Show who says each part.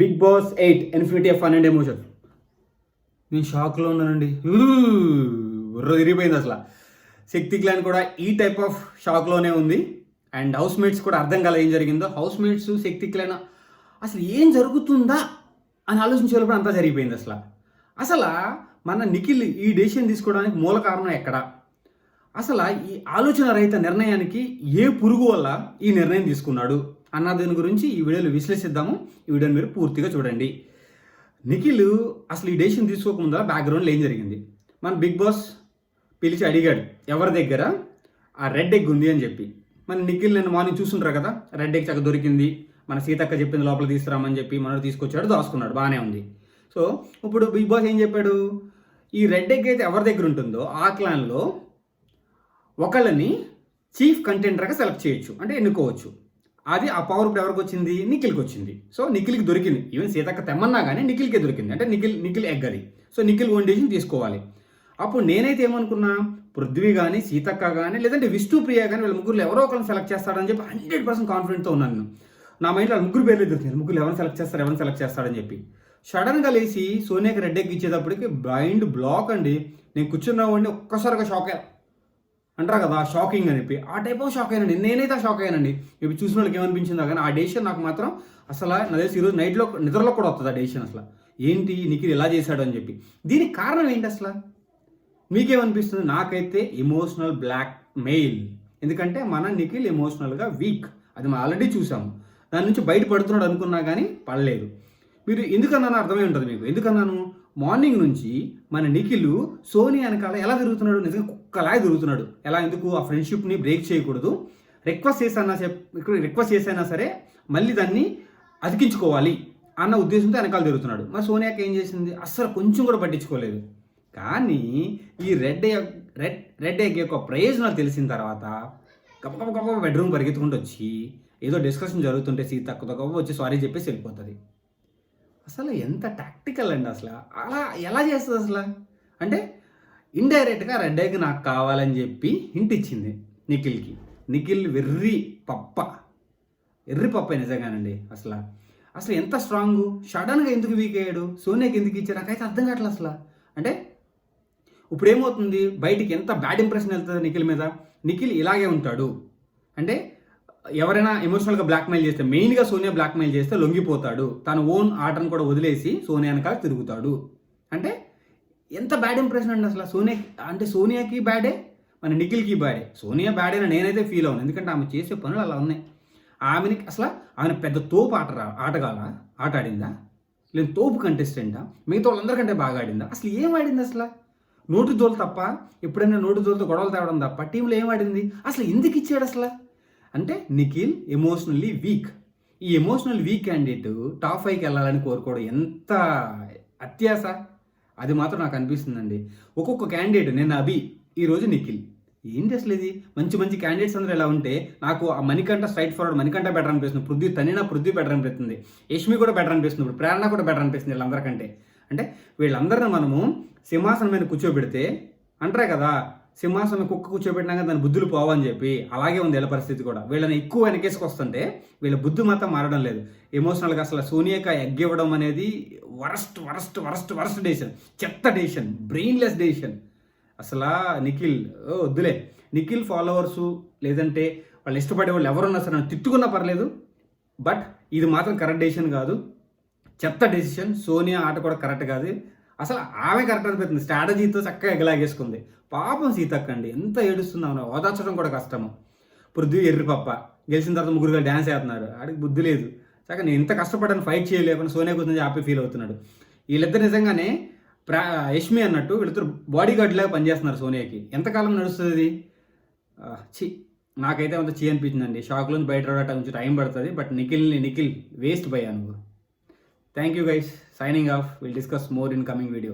Speaker 1: Big Boss 8 infinity of fun and emotion. నేను షాక్లో ఉన్నానండి. విరిగిపోయింది అసలు. శక్తి క్లాన్ కూడా ఈ టైప్ ఆఫ్ షాక్లోనే ఉంది. అండ్ హౌస్ మేట్స్ కూడా అర్థం కాలేదు ఏం జరిగిందో. హౌస్ మేట్స్ శక్తి క్లాన్ అసలు ఏం జరుగుతుందా అని ఆలోచించేటప్పుడు అంతా జరిగిపోయింది అసలు. అసలు మన నిఖిల్ ఈ డెసిషన్ తీసుకోవడానికి మూల కారణం ఎక్కడ? అసలు ఈ ఆలోచన రహిత నిర్ణయానికి ఏ పురుగు వల్ల ఈ నిర్ణయం తీసుకున్నాడు అన్న దాని గురించి ఈ వీడియోలో విశ్లేషిద్దాము. ఈ వీడియోని మీరు పూర్తిగా చూడండి. నిఖిల్ అసలు ఈ డెసిషన్ తీసుకోకముందు బ్యాక్గ్రౌండ్లో ఏం జరిగింది? మన బిగ్ బాస్ పిలిచి అడిగాడు ఎవరి దగ్గర ఆ రెడ్ ఎగ్ ఉంది అని చెప్పి. మన నిఖిల్ నేను మార్నింగ్ చూస్తుంటారు కదా, రెడ్ ఎగ్ చక్క దొరికింది, మన సీతక్క చెప్పింది లోపల తీసుకురామని చెప్పి మనోడు తీసుకొచ్చాడు, దాచుకున్నాడు, బాగానే ఉంది. సో ఇప్పుడు బిగ్ బాస్ ఏం చెప్పాడు? ఈ రెడ్ ఎగ్ అయితే ఎవరి దగ్గర ఉంటుందో ఆ క్లాన్లో ఒకళ్ళని చీఫ్ కంటెండర్గా సెలెక్ట్ చేయొచ్చు, అంటే ఎన్నుకోవచ్చు. అది ఆ పవర్ ఇప్పుడు ఎవరికి వచ్చింది? నిఖిల్కి వచ్చింది. సో నిఖిల్కి దొరికింది. ఈవెన్ సీతక్క తెమ్మన్నా కానీ నిఖిల్కే దొరికింది. అంటే నిఖిల్ ఎగ్ అది. సో నిఖిల్ ఓన్ డెసిషన్ తీసుకోవాలి. అప్పుడు నేనైతే ఏమనుకున్నా, పృథ్వీ కానీ సీతక్క కానీ లేదంటే విష్ణుప్రియ కానీ వీళ్ళ ముగ్గురు ఎవరో ఒకరిని సెలెక్ట్ చేస్తాడని చెప్పి 100% కాన్ఫిడెంట్తో ఉన్నాను. నా మైండ్లో ముగ్గురు పేర్లు దొరికింది. ముగ్గురు ఎవరిని సెలెక్ట్ చేస్తాడని చెప్పి సడన్గా లేచి సోనియాకి రెడ్ ఎగ్ ఇచ్చేటప్పటికి బ్లైండ్ బ్లాక్ అండి. నేను కూర్చున్నామండి, ఒక్కసారిగా షాక్ అయ్యా. అంటారు కదా షాకింగ్ అని చెప్పి, ఆ టైప్ ఆఫ్ షాక్ అయ్యానండి. నేనైతే షాక్ అయ్యానండి. ఇప్పుడు చూసిన వాళ్ళకి ఏమనిపించిందో కానీ ఆ డెసిషన్ నాకు మాత్రం అసలు నా తెలిసి ఈరోజు నైట్లో నిద్రలో కూడా వస్తుంది ఆ డెసిషన్. అసలు ఏంటి నిఖిల్ ఎలా చేశాడు అని చెప్పి. దీనికి కారణం ఏంటి అసలు? మీకేమనిపిస్తుంది? నాకైతే ఎమోషనల్ బ్లాక్ మెయిల్. ఎందుకంటే మన నిఖిల్ ఎమోషనల్గా వీక్, అది మనం ఆల్రెడీ చూసాము. దాని నుంచి బయటపడుతున్నాడు అనుకున్నా కానీ పడలేదు. మీరు ఎందుకన్నాను అర్థమై ఉంటుంది మీకు. ఎందుకన్నాను? మార్నింగ్ నుంచి మన నిఖిల్ సోనియా వెనకాల ఎలా తిరుగుతున్నాడు? నిజంగా కుక్కలాగా తిరుగుతున్నాడు. ఎలా? ఎందుకు? ఆ ఫ్రెండ్షిప్ని బ్రేక్ చేయకూడదు, రిక్వెస్ట్ చేసైనా సరే మళ్ళీ దాన్ని అతికించుకోవాలి అన్న ఉద్దేశంతో వెనకాల తిరుగుతున్నాడు. మరి సోనియాకి ఏం చేసింది? అస్సలు కొంచెం కూడా పట్టించుకోలేదు. కానీ ఈ రెడ్ ఎగ్ యొక్క ప్రయోజనాలు తెలిసిన తర్వాత గబగబ బెడ్రూమ్ పరిగెత్తుకుంటూ వచ్చి ఏదో డిస్కషన్ జరుగుతుంటే సీతక్కతో గబ వచ్చి సారీ చెప్పేసి వెళ్ళిపోతుంది. అసలు ఎంత టాక్టికల్ అండి అసలు. అలా ఎలా చేస్తుంది అసలు? అంటే ఇండైరెక్ట్గా రెడ్ ఎగ్ నాకు కావాలని చెప్పి హింట్ ఇచ్చింది నిఖిల్కి. నిఖిల్ ఎర్రి పప్ప నిజంగానండి. అసలు ఎంత స్ట్రాంగు. సడన్గా ఎందుకు వీక్ అయ్యాడు? సోనియాకి ఎందుకు ఇచ్చారు? నాకైతే అర్థం కావట్లేదు అసలు. అంటే ఇప్పుడు ఏమవుతుంది? బయటికి ఎంత బ్యాడ్ ఇంప్రెషన్ వెళ్తుంది నిఖిల్ మీద. నిఖిల్ ఇలాగే ఉంటాడు అంటే ఎవరైనా ఎమోషనల్గా బ్లాక్మెయిల్ చేస్తే, మెయిన్గా సోనియా బ్లాక్మెయిల్ చేస్తే లొంగిపోతాడు, తన ఓన్ ఆటను కూడా వదిలేసి సోనియా వెనకాల తిరుగుతాడు. అంటే ఎంత బ్యాడ్ ఇంప్రెషన్ అండి అసలు. సోనియాకి బ్యాడే, మన నిఖిల్కి బ్యాడే. సోనియా బ్యాడే అని నేనైతే ఫీల్ అవును. ఎందుకంటే ఆమె చేసే పనులు అలా ఉన్నాయి. ఆమె పెద్ద తోపు ఆట ఆడిందా? లేదు తోపు కంటెస్టెంటా? మిగతా వాళ్ళందరికంటే బాగా ఆడిందా? అసలు ఏం ఆడింది అసలు? నోటు దోలు తప్ప, ఎప్పుడైనా నోటు దోలుతో గొడవలు తేవడం తప్ప టీంలో ఏం ఆడింది? అసలు ఎందుకు ఇచ్చాడు అసలు? అంటే నిఖిల్ ఎమోషనల్లీ వీక్. ఈ ఎమోషనల్ వీక్ క్యాండిడేట్ టాప్ 5కి వెళ్ళాలని కోరుకోవడం ఎంత అత్యాస. అది మాత్రం నాకు అనిపిస్తుందండి. ఒక్కొక్క క్యాండిడేట్, నేను అభి, ఈరోజు నిఖిల్. ఏంటి అసలు ఇది? మంచి క్యాండిడేట్స్ అందరూ ఎలా ఉంటే నాకు ఆ Manikanta straight forward Manikanta better అనిపిస్తుంది. పృథ్వీ బెటర్ అనిపిస్తుంది. యష్మి కూడా బెటర్ అనిపిస్తుంది. ఇప్పుడు ప్రేరణ కూడా బెటర్ అనిపిస్తుంది వీళ్ళందరికంటే. అంటే వీళ్ళందరిని మనము సింహాసనం మీద కూర్చోబెడితే అంటారే కదా, సింహాసనం కుక్క కూర్చోబెట్టినాక దాని బుద్ధులు పోవని చెప్పి, అలాగే ఉంది వీళ్ళ పరిస్థితి కూడా. వీళ్ళని ఎక్కువ వెనకేసుకొస్తుంటే వీళ్ళ బుద్ధి మాత్రం మారడం లేదు. ఎమోషనల్గా అసలు సోనియాకి ఎగ్ ఇవ్వడం అనేది వరస్ట్ డెసిషన్, చెత్త డెసిషన్, బ్రెయిన్లెస్ డెసిషన్. అసలు నిఖిల్ వద్దులే. నిఖిల్ ఫాలోవర్సు లేదంటే వాళ్ళు ఇష్టపడే వాళ్ళు ఎవరున్నా సరే తిట్టుకున్నా పర్లేదు, బట్ ఇది మాత్రం కరెక్ట్ డెసిషన్ కాదు, చెత్త డెసిషన్. సోనియా ఆట కూడా కరెక్ట్ కాదు. అసలు ఆమె కరెక్ట్ అనిపిస్తుంది. స్ట్రాటజీతో చక్కగా ఎగలాగేసుకుంది. పాపం సీతక్క అండి ఎంత ఏడుస్తున్నాను, ఓదార్చడం కూడా కష్టము. పృథ్వీ ఎర్రి పప్ప గెలిచిన తర్వాత ముగ్గురుగా డ్యాన్స్ వేస్తున్నారు. ఆడికి బుద్ధి లేదు. చక్కగా నేను ఇంత కష్టపడని ఫైట్ చేయలేకుండా సోనియా గురించి హ్యాపీ ఫీల్ అవుతున్నాడు. వీళ్ళిద్దరు నిజంగానే యష్మి అన్నట్టు వీళ్ళిద్దరు బాడీ గార్డ్ లాగా పనిచేస్తున్నారు సోనియాకి. ఎంతకాలం నడుస్తుంది? నాకైతే అంత చీ అనిపించిందండి. షాక్లో బయట రావడానికి కొంచెం టైం పడుతుంది. బట్ నిఖిల్ వేస్ట్ పోయా నువ్వు. Thank you guys. Signing off. We'll discuss more in coming video.